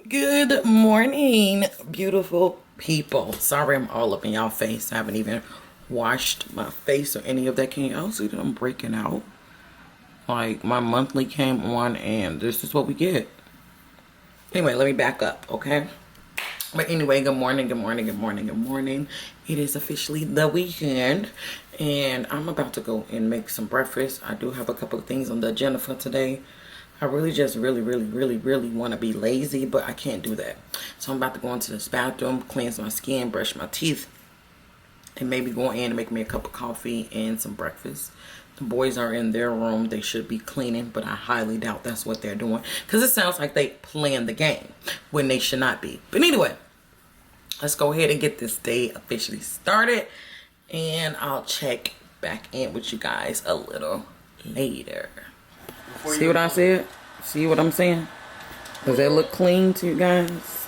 Good morning, beautiful people. Sorry I'm all up in y'all face. I haven't even washed my face or any of that. Can y'all see that I'm breaking out? Like, my monthly came on and this is what we get. Anyway, let me back up, okay? But anyway, good morning, good morning, good morning, good morning. It is officially the weekend and I'm about to go and make some breakfast. I do have a couple of things on the agenda for today. I really just really want to be lazy, but I can't do that. So I'm about to go into this bathroom, cleanse my skin, brush my teeth, and maybe go in and make me a cup of coffee and some breakfast. The boys are in their room. They should be cleaning, but I highly doubt that's what they're doing because it sounds like they playing the game when they should not be. But anyway, let's go ahead and get this day officially started, and I'll check back in with you guys a little later. See what I said? See what I'm saying? Does that look clean to you guys?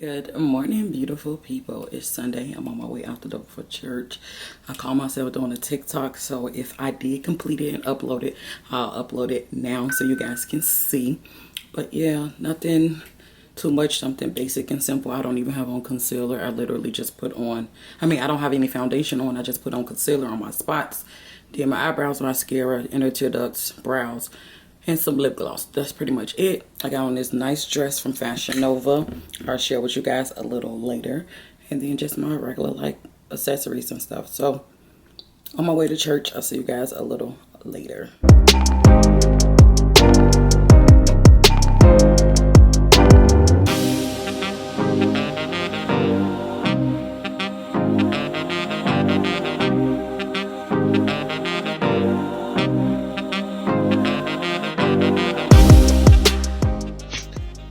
Good morning, beautiful people. It's Sunday. I'm on my way out the door for church. I call myself doing a TikTok, so if I did complete it and upload it, I'll upload it now so you guys can see. But yeah, nothing too much, something basic and simple. I don't even have on concealer. I literally just put on, I don't have any foundation on. I just put on concealer on my spots. Did my eyebrows, mascara, inner tear ducts, brows, and some lip gloss. That's pretty much it. I got on this nice dress from Fashion Nova. I'll share with you guys a little later. And then just my regular like accessories and stuff. So on my way to church, I'll see you guys a little later.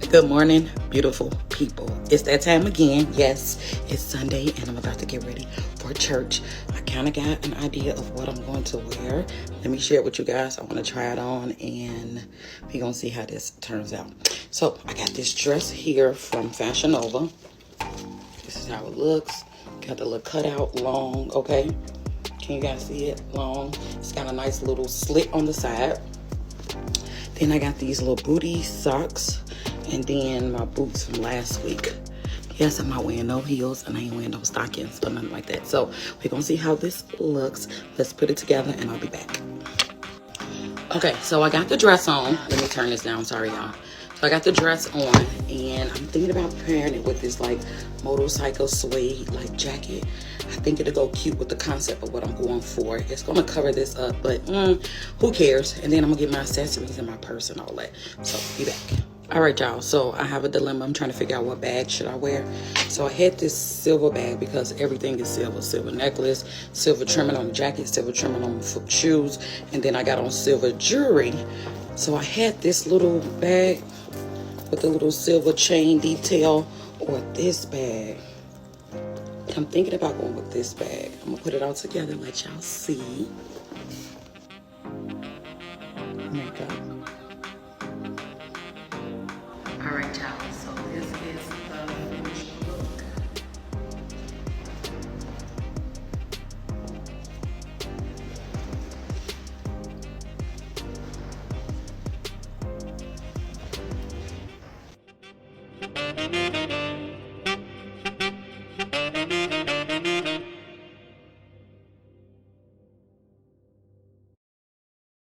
Good morning, beautiful people. It's that time again. Yes, it's Sunday and I'm about to get ready for church. I kind of got an idea of what I'm going to wear. Let me share it with you guys. I want to try it on and we're going to see how this turns out. So I got this dress here from Fashion Nova. This is how it looks. Got the little cutout long, okay? Can you guys see it? Long. It's got a nice little slit on the side. Then I got these little booty socks. And then my boots from last week. Yes, I'm not wearing no heels and I ain't wearing no stockings or nothing like that. So we're gonna see how this looks. Let's put it together and I'll be back. Okay, so I got the dress on. Let me turn this down, sorry y'all. So I got the dress on and I'm thinking about pairing it with this like motorcycle suede like jacket. I think it'll go cute with the concept of what I'm going for. It's gonna cover this up, but who cares? And then I'm gonna get my accessories and my purse and all that. So be back. All right, y'all, so I have a dilemma. I'm trying to figure out what bag should I wear. So I had this silver bag because everything is silver. Silver necklace, silver trimming on the jacket, silver trimming on my shoes, and then I got on silver jewelry. So I had this little bag with a little silver chain detail, or this bag. I'm thinking about going with this bag. I'm gonna put it all together and let y'all see. Makeup. All right, y'all, so this is the finished look.